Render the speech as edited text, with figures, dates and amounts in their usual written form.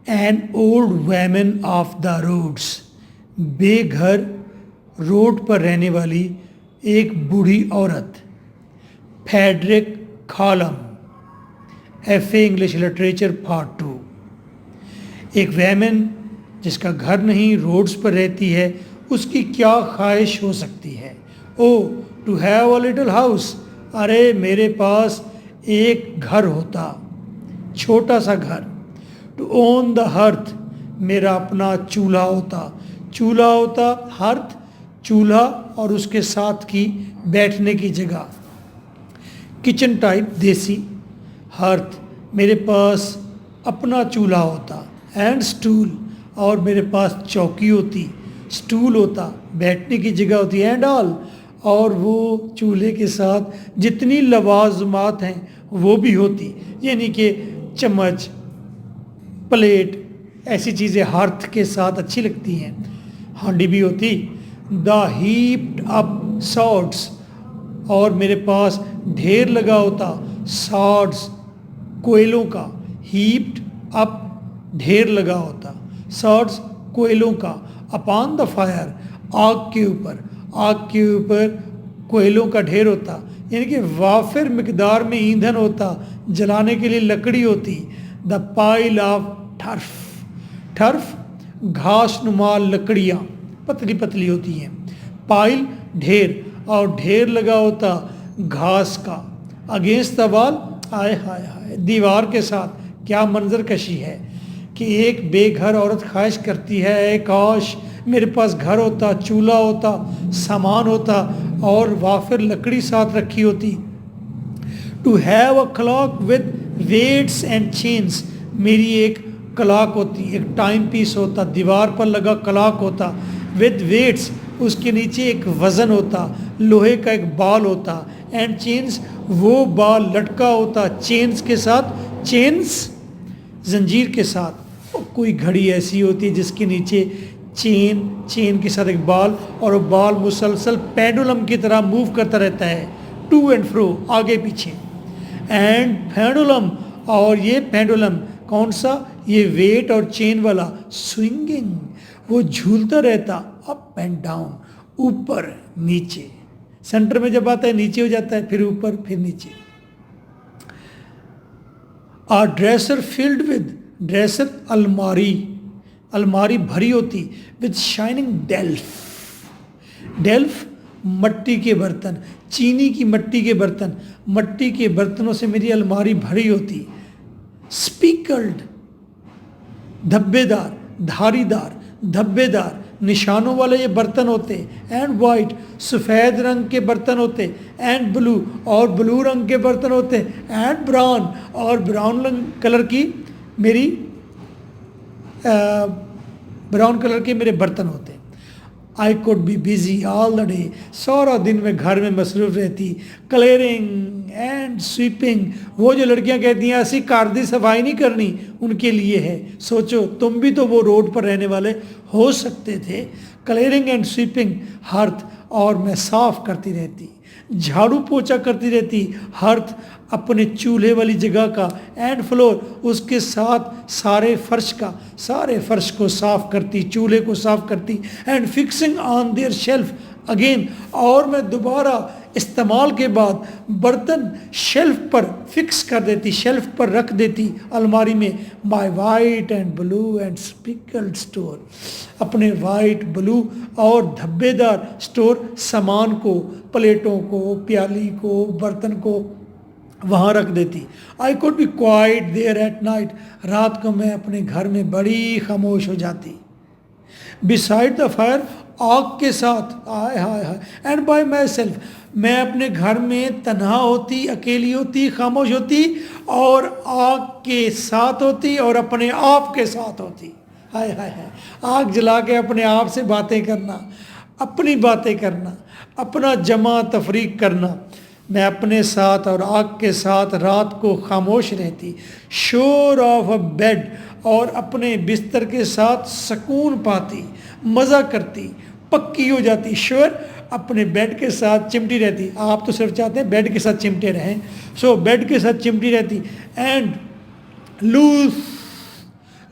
N old women of the roads, بے گھر road پر رہنے والی ایک بوڑھی عورت. Padraic Colum, F A English literature part 2. ایک ویمن جس کا گھر نہیں روڈز پر رہتی ہے، اس کی کیا خواہش ہو سکتی ہے؟ Oh to have a little house, ارے میرے پاس ایک گھر ہوتا، چھوٹا سا گھر. ٹو اون دا ہرتھ، میرا اپنا چولہا ہوتا. چولہا ہوتا، ہرتھ چولہا اور اس کے ساتھ کی بیٹھنے کی جگہ. کچن ٹائپ دیسی. ہرتھ، میرے پاس اپنا چولہا ہوتا. اینڈ سٹول، اور میرے پاس چوکی ہوتی. سٹول ہوتا، بیٹھنے کی جگہ ہوتی. اینڈ آل، اور وہ چولہے کے ساتھ جتنی لوازمات ہیں وہ بھی ہوتی، یعنی کہ چمچ، پلیٹ، ایسی چیزیں ہارتھ کے ساتھ اچھی لگتی ہیں. ہانڈی بھی ہوتی. دا ہیپڈ اپ ساڈس، اور میرے پاس ڈھیر لگا ہوتا ساڈس، کوئلوں کا. ہیپڈ اپ، ڈھیر لگا ہوتا. ساڈس، کوئلوں کا. اپان دا فائر، آگ کے اوپر. آگ کے اوپر کوئلوں کا ڈھیر ہوتا، یعنی کہ وافر مقدار میں ایندھن ہوتا، جلانے کے لیے لکڑی ہوتی. دا پائل آف ٹرف، ٹرف گھاس نما لکڑیاں پتلی پتلی ہوتی ہیں. پائل ڈھیر، اور ڈھیر لگا ہوتا گھاس کا. اگینسٹ دا وال، آئے ہائے ہائے، دیوار کے ساتھ. کیا منظر کشی ہے کہ ایک بے گھر عورت خواہش کرتی ہے اے کاش میرے پاس گھر ہوتا، چولہا ہوتا، سامان ہوتا اور وافر لکڑی ساتھ رکھی ہوتی. To have a clock with weights and chains, میری ایک کلاک ہوتی، ایک ٹائم پیس ہوتا، دیوار پر لگا کلاک ہوتا. ود ویٹس، اس کے نیچے ایک وزن ہوتا، لوہے کا ایک بال ہوتا. اینڈ چینس، وہ بال لٹکا ہوتا چینس کے ساتھ. چینس زنجیر کے ساتھ. کوئی گھڑی ایسی ہوتی ہے جس کے نیچے چین کے ساتھ ایک بال، اور وہ بال مسلسل پینڈولم کی طرح موو کرتا رہتا ہے، ٹو اینڈ فرو، آگے پیچھے. اینڈ پینڈولم، اور یہ پینڈولم کون سا؟ یہ ویٹ اور چین والا. سوئنگنگ، وہ جھولتا رہتا، اپ اینڈ ڈاؤن، اوپر نیچے. سینٹر میں جب آتا ہے نیچے ہو جاتا ہے، پھر اوپر، پھر نیچے. آ ڈریسر فلڈ ود، ڈریسر الماری، الماری بھری ہوتی. وتھ شائننگ ڈیلف، ڈیلف مٹی کے برتن، چینی کی مٹی کے برتن. مٹی کے برتنوں سے میری الماری بھری ہوتی. اسپیکلڈ، دھبے دار، دھاری دار، دھبے دار، نشانوں والے یہ برتن ہوتے. اینڈ وائٹ، سفید رنگ کے برتن ہوتے. اینڈ بلو، اور بلو رنگ کے برتن ہوتے. اینڈ براؤن، اور براؤن کلر کی میری براؤن کلر کے میرے برتن ہوتے. I could be busy all the day, سارا دن میں گھر میں مصروف رہتی. کلیئرنگ اینڈ سویپنگ، وہ جو لڑکیاں کہتی ہیں ایسی کار دی صفائی نہیں کرنی، ان کے لیے ہے. سوچو تم بھی تو وہ روڈ پر رہنے والے ہو سکتے تھے. کلیئرنگ اینڈ سویپنگ ہرتھ، اور میں صاف کرتی رہتی، جھاڑو پوچھا کرتی رہتی ہرتھ، اپنے چولہے والی جگہ کا. اینڈ فلور، اس کے ساتھ سارے فرش کا، سارے فرش کو صاف کرتی، چولہے کو صاف کرتی. And fixing on their shelf again, اور میں دوبارہ استعمال کے بعد برتن شیلف پر فکس کر دیتی، شیلف پر رکھ دیتی الماری میں. My white and blue and speckled store, اپنے وائٹ، بلو اور دھبے دار اسٹور سامان کو، پلیٹوں کو، پیالی کو، برتن کو وہاں رکھ دیتی. I could be quiet there at night, رات کو میں اپنے گھر میں بڑی خاموش ہو جاتی. بسائڈ دا فائر، آگ کے ساتھ، آئے ہائے ہائے. اینڈ بائی مائی سیلف، میں اپنے گھر میں تنہا ہوتی، اکیلی ہوتی، خاموش ہوتی، اور آگ کے ساتھ ہوتی، اور اپنے آپ کے ساتھ ہوتی. ہائے ہائے ہائے، آگ جلا کے اپنے آپ سے باتیں کرنا، اپنی باتیں کرنا، اپنا جمع تفریق کرنا. میں اپنے ساتھ اور آگ کے ساتھ رات کو خاموش رہتی. شور آف اے بیڈ، اور اپنے بستر کے ساتھ سکون پاتی، مزہ کرتی، پکی ہو جاتی. شور، اپنے بیڈ کے ساتھ چمٹی رہتی. آپ تو صرف چاہتے ہیں بیڈ کے ساتھ چمٹے رہیں، سو بیڈ کے ساتھ چمٹی رہتی. And loss,